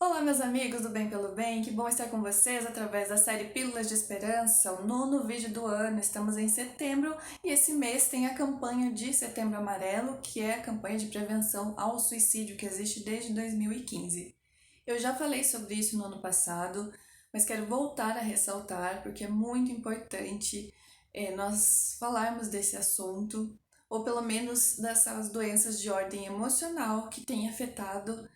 Olá, meus amigos do Bem pelo Bem, que bom estar com vocês através da série Pílulas de Esperança, o nono vídeo do ano. Estamos em setembro e esse mês tem a campanha de Setembro Amarelo, que é a campanha de prevenção ao suicídio que existe desde 2015. Eu já falei sobre isso no ano passado, mas quero voltar a ressaltar porque é muito importante nós falarmos desse assunto, ou pelo menos dessas doenças de ordem emocional que têm afetado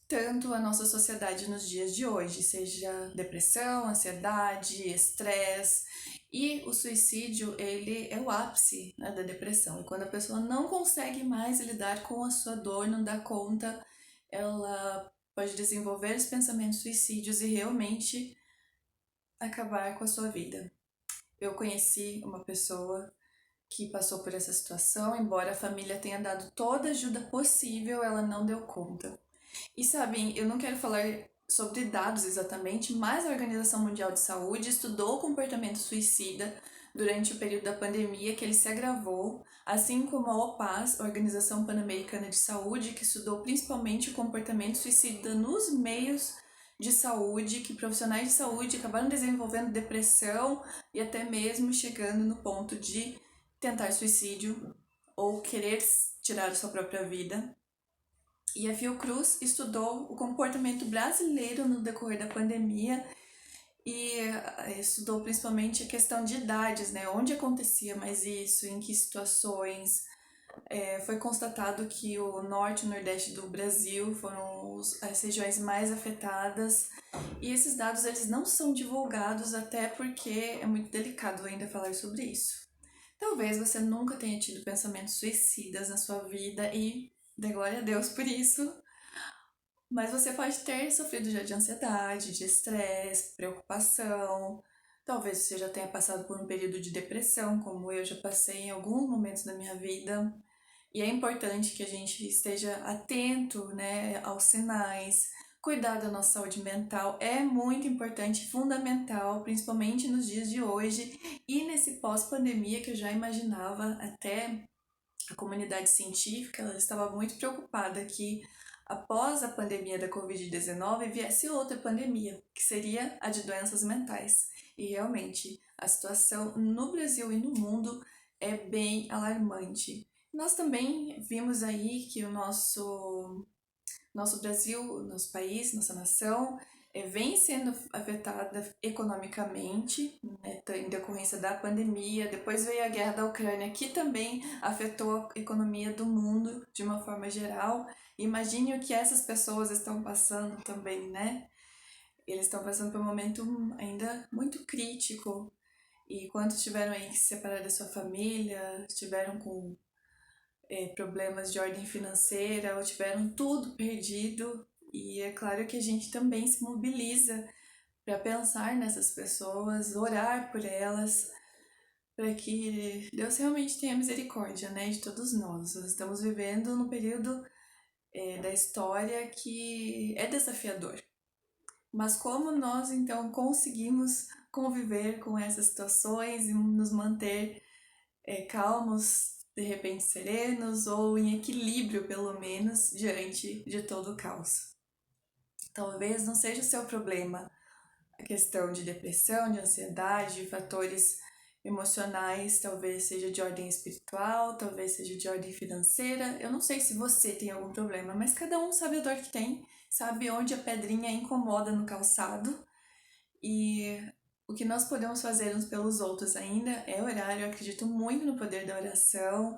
tanto a nossa sociedade nos dias de hoje, seja depressão, ansiedade, estresse. E o suicídio, ele é o ápice, né, da depressão. E quando a pessoa não consegue mais lidar com a sua dor, não dá conta, ela pode desenvolver os pensamentos suicídios e realmente acabar com a sua vida. Eu conheci uma pessoa que passou por essa situação, embora a família tenha dado toda a ajuda possível, ela não deu conta. E sabem, eu não quero falar sobre dados exatamente, mas a Organização Mundial de Saúde estudou o comportamento suicida durante o período da pandemia, que ele se agravou, assim como a OPAS, Organização Pan-Americana de Saúde, que estudou principalmente o comportamento suicida nos meios de saúde, que profissionais de saúde acabaram desenvolvendo depressão e até mesmo chegando no ponto de tentar suicídio ou querer tirar a sua própria vida. E a Fiocruz estudou o comportamento brasileiro no decorrer da pandemia e estudou principalmente a questão de idades, né? Onde acontecia mais isso, em que situações. Foi constatado que o norte e o nordeste do Brasil foram as regiões mais afetadas e esses dados eles não são divulgados até porque é muito delicado ainda falar sobre isso. Talvez você nunca tenha tido pensamentos suicidas na sua vida e dê glória a Deus por isso, mas você pode ter sofrido já de ansiedade, de estresse, preocupação. Talvez você já tenha passado por um período de depressão, como eu já passei em alguns momentos da minha vida. E é importante que a gente esteja atento, né, aos sinais. Cuidar da nossa saúde mental é muito importante, fundamental, principalmente nos dias de hoje e nesse pós-pandemia que eu já imaginava até a comunidade científica ela estava muito preocupada que após a pandemia da Covid-19 viesse outra pandemia, que seria a de doenças mentais. E realmente a situação no Brasil e no mundo é bem alarmante. Nós também vimos aí que o nosso Brasil, nosso país, nossa nação, vem sendo afetada economicamente, né, em decorrência da pandemia. Depois veio a guerra da Ucrânia, que também afetou a economia do mundo de uma forma geral. Imagine o que essas pessoas estão passando também, né? Eles estão passando por um momento ainda muito crítico. E quantos tiveram aí que se separar da sua família, estiveram com problemas de ordem financeira ou tiveram tudo perdido. E é claro que a gente também se mobiliza para pensar nessas pessoas, orar por elas, para que Deus realmente tenha misericórdia, né, de todos nós. Nós estamos vivendo num período da história que é desafiador. Mas como nós então conseguimos conviver com essas situações e nos manter calmos, de repente serenos ou em equilíbrio, pelo menos, diante de todo o caos. Talvez não seja o seu problema a questão de depressão, de ansiedade, de fatores emocionais, talvez seja de ordem espiritual, talvez seja de ordem financeira. Eu não sei se você tem algum problema, mas cada um sabe a dor que tem, sabe onde a pedrinha incomoda no calçado e o que nós podemos fazer uns pelos outros ainda é orar. Eu acredito muito no poder da oração.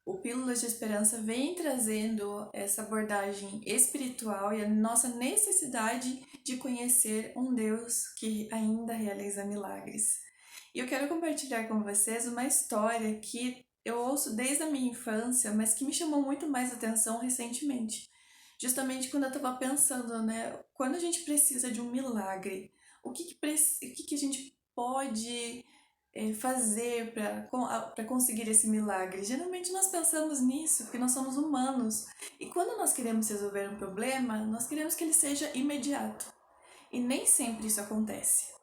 O Pílulas de Esperança vem trazendo essa abordagem espiritual e a nossa necessidade de conhecer um Deus que ainda realiza milagres. E eu quero compartilhar com vocês uma história que eu ouço desde a minha infância, mas que me chamou muito mais atenção recentemente. Justamente quando eu estava pensando, né, quando a gente precisa de um milagre, o que a gente pode fazer para conseguir esse milagre? Geralmente nós pensamos nisso, porque nós somos humanos. E quando nós queremos resolver um problema, nós queremos que ele seja imediato. E nem sempre isso acontece.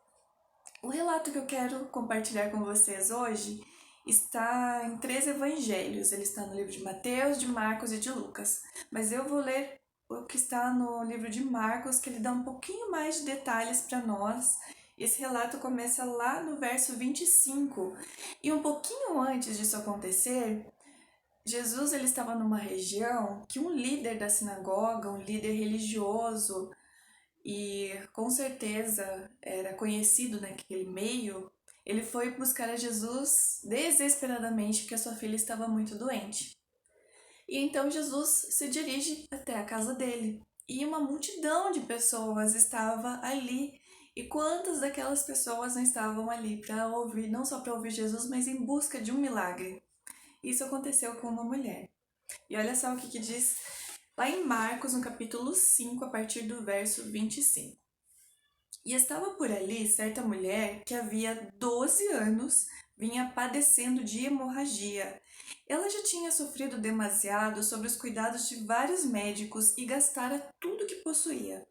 O relato que eu quero compartilhar com vocês hoje está em 3 evangelhos. Ele está no livro de Mateus, de Marcos e de Lucas. Mas eu vou ler o que está no livro de Marcos, que ele dá um pouquinho mais de detalhes para nós. Esse relato começa lá no verso 25. E um pouquinho antes disso acontecer, Jesus ele estava numa região que um líder da sinagoga, um líder religioso, e com certeza era conhecido naquele meio, ele foi buscar a Jesus desesperadamente porque a sua filha estava muito doente. E então Jesus se dirige até a casa dele. E uma multidão de pessoas estava ali. E quantas daquelas pessoas não estavam ali para ouvir, não só para ouvir Jesus, mas em busca de um milagre? Isso aconteceu com uma mulher. E olha só o que diz lá em Marcos, no capítulo 5, a partir do verso 25. E estava por ali certa mulher que havia 12 anos vinha padecendo de hemorragia. Ela já tinha sofrido demasiado sob os cuidados de vários médicos e gastara tudo que possuía.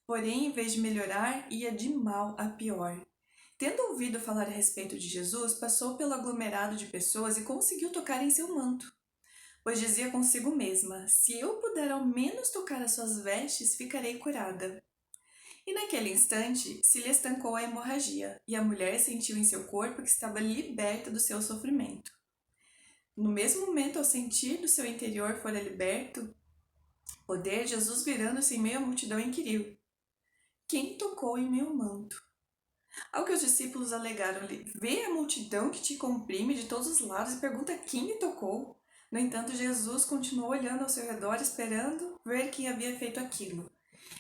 Porém, em vez de melhorar, ia de mal a pior. Tendo ouvido falar a respeito de Jesus, passou pelo aglomerado de pessoas e conseguiu tocar em seu manto, pois dizia consigo mesma: se eu puder ao menos tocar as suas vestes, ficarei curada. E naquele instante se lhe estancou a hemorragia, e a mulher sentiu em seu corpo que estava liberta do seu sofrimento. No mesmo momento, ao sentir do seu interior fora liberto poder, Jesus, virando-se em meio à multidão, inquiriu: quem tocou em meu manto? Ao que os discípulos alegaram-lhe: vê a multidão que te comprime de todos os lados e pergunta quem lhe tocou. No entanto, Jesus continuou olhando ao seu redor, esperando ver quem havia feito aquilo.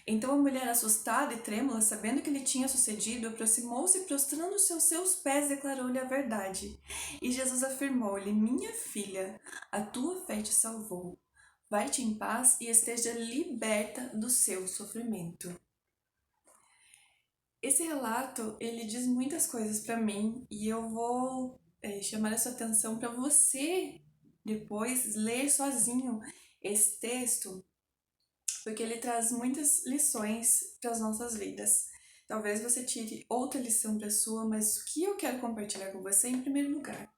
Então a mulher, assustada e trêmula, sabendo o que lhe tinha sucedido, aproximou-se e, prostrando-se aos seus pés, declarou-lhe a verdade. E Jesus afirmou-lhe: minha filha, a tua fé te salvou. Vai-te em paz e esteja liberta do seu sofrimento. Esse relato, ele diz muitas coisas para mim e eu vou chamar a sua atenção para você depois ler sozinho esse texto, porque ele traz muitas lições para as nossas vidas. Talvez você tire outra lição para a sua, mas o que eu quero compartilhar com você em primeiro lugar?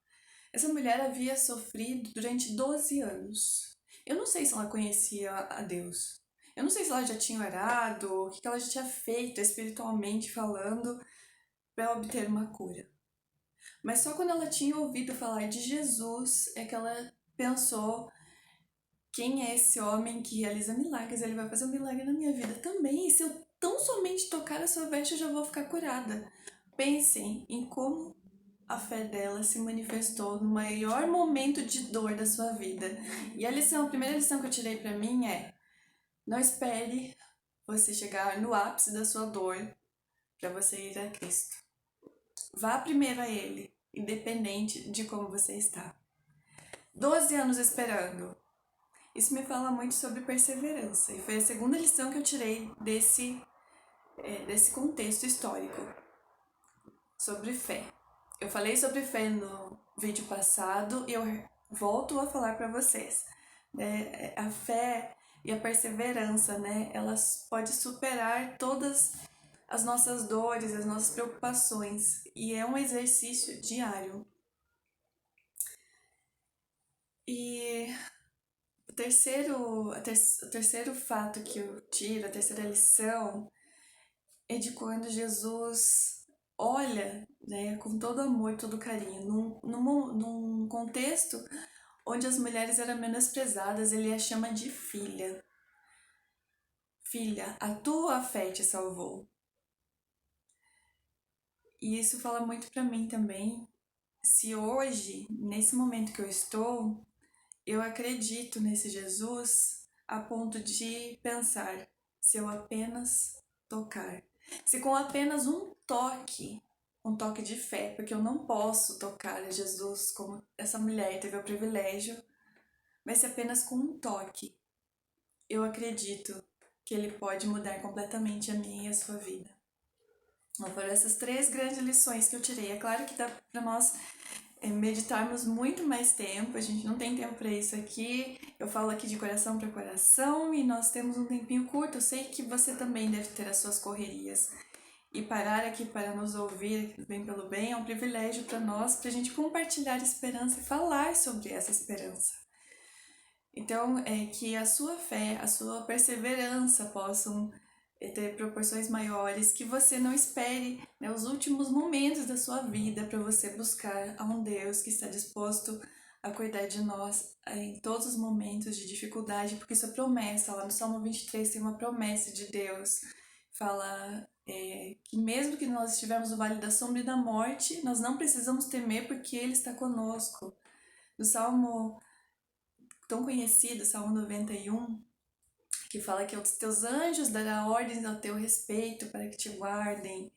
Essa mulher havia sofrido durante 12 anos. Eu não sei se ela conhecia a Deus. Eu não sei se ela já tinha orado, o que ela já tinha feito espiritualmente falando para obter uma cura. Mas só quando ela tinha ouvido falar de Jesus é que ela pensou: quem é esse homem que realiza milagres? Ele vai fazer um milagre na minha vida também. E se eu tão somente tocar a sua veste, eu já vou ficar curada. Pensem em como a fé dela se manifestou no maior momento de dor da sua vida. E a primeira lição que eu tirei para mim é: não espere você chegar no ápice da sua dor para você ir a Cristo. Vá primeiro a Ele, independente de como você está. 12 anos esperando. Isso me fala muito sobre perseverança. E foi a segunda lição que eu tirei desse contexto histórico. Sobre fé. Eu falei sobre fé no vídeo passado e eu volto a falar para vocês. A fé e a perseverança, né? Elas podem superar todas as nossas dores, as nossas preocupações. E é um exercício diário. E o terceiro fato que eu tiro, a terceira lição, é de quando Jesus olha, né, com todo amor, todo carinho, num contexto onde as mulheres eram menosprezadas, ele a chama de filha. Filha, a tua fé te salvou. E isso fala muito para mim também. Se hoje, nesse momento que eu estou, eu acredito nesse Jesus a ponto de pensar: se eu apenas tocar, se com apenas um toque de fé, porque eu não posso tocar a Jesus como essa mulher teve o privilégio, mas se apenas com um toque, eu acredito que Ele pode mudar completamente a minha e a sua vida. Então, foram essas 3 grandes lições que eu tirei. É claro que dá para nós meditarmos muito mais tempo, a gente não tem tempo para isso aqui. Eu falo aqui de coração para coração e nós temos um tempinho curto. Eu sei que você também deve ter as suas correrias. E parar aqui para nos ouvir, bem pelo bem, é um privilégio para nós, para a gente compartilhar esperança e falar sobre essa esperança. Então, que a sua fé, a sua perseverança possam ter proporções maiores, que você não espere, né, os últimos momentos da sua vida para você buscar a um Deus que está disposto a cuidar de nós em todos os momentos de dificuldade, porque isso é promessa. Lá no Salmo 23 tem uma promessa de Deus. Fala que mesmo que nós estivermos no vale da sombra e da morte, nós não precisamos temer porque Ele está conosco. No Salmo tão conhecido, Salmo 91, que fala que os teus anjos dará ordens ao teu respeito para que te guardem.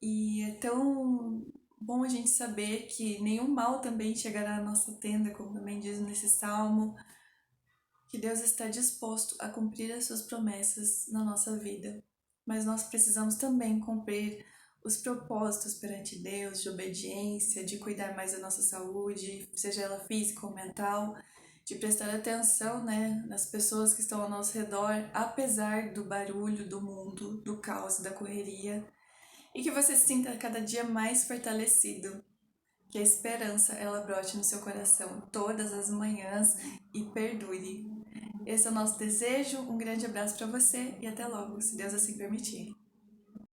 E é tão bom a gente saber que nenhum mal também chegará à nossa tenda, como também diz nesse salmo, que Deus está disposto a cumprir as suas promessas na nossa vida. Mas nós precisamos também cumprir os propósitos perante Deus, de obediência, de cuidar mais da nossa saúde, seja ela física ou mental, de prestar atenção, né, nas pessoas que estão ao nosso redor, apesar do barulho do mundo, do caos, da correria, e que você se sinta cada dia mais fortalecido, que a esperança ela brote no seu coração todas as manhãs e perdure. Esse é o nosso desejo, um grande abraço para você e até logo, se Deus assim permitir.